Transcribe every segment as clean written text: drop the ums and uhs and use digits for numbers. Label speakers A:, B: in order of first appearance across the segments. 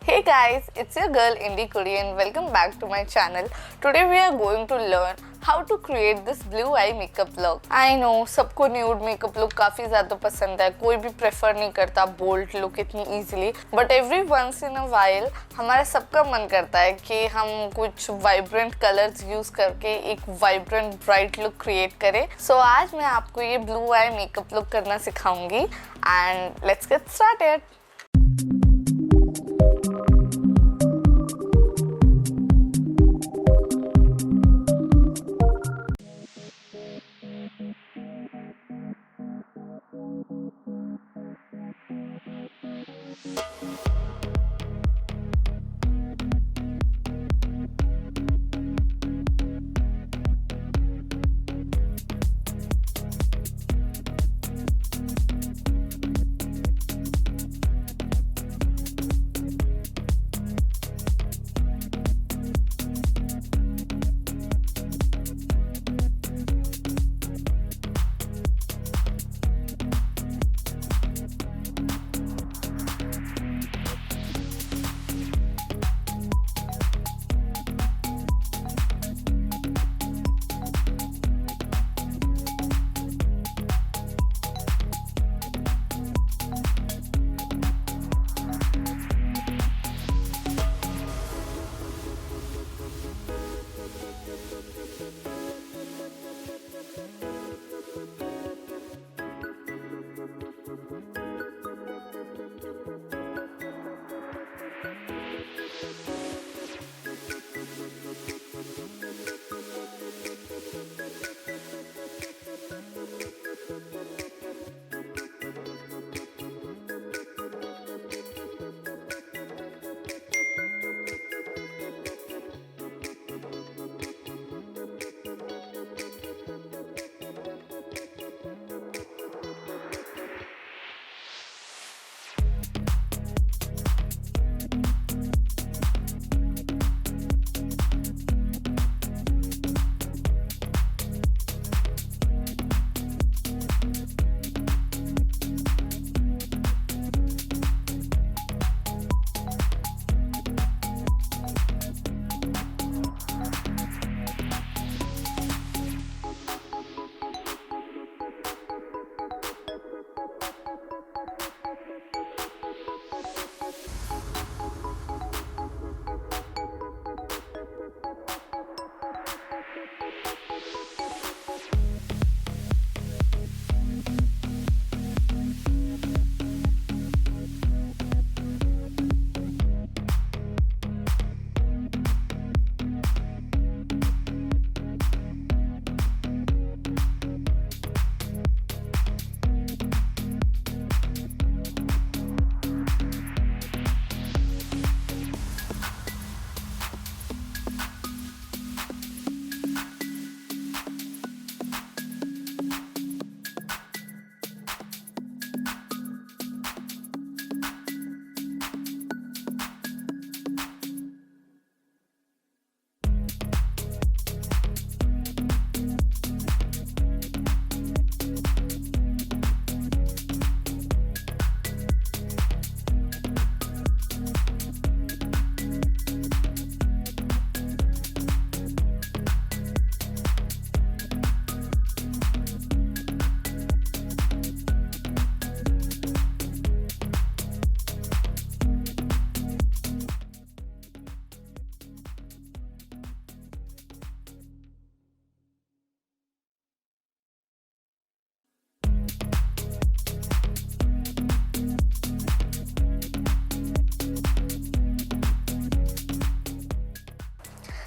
A: Hey guys, it's your girl Indie Kudi and welcome back to my channel. Today we are going to learn how to create this blue eye makeup look. I know सबको nude makeup look काफी ज़्यादा पसंद है, कोई भी prefer नहीं करता bold look इतनी easily. But every once in a while हमारा सबका मन करता है कि हम कुछ vibrant colors use करके एक vibrant bright look create करें. So आज मैं आपको ये blue eye makeup look करना सिखाऊंगी and let's get started.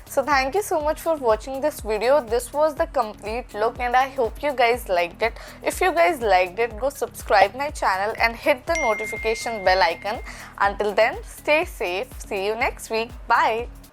A: So thank you so much for watching this video. This was the complete look and I hope you guys liked it. If you guys liked it, go subscribe my channel and hit the notification bell icon. Until then, stay safe. See you next week. Bye.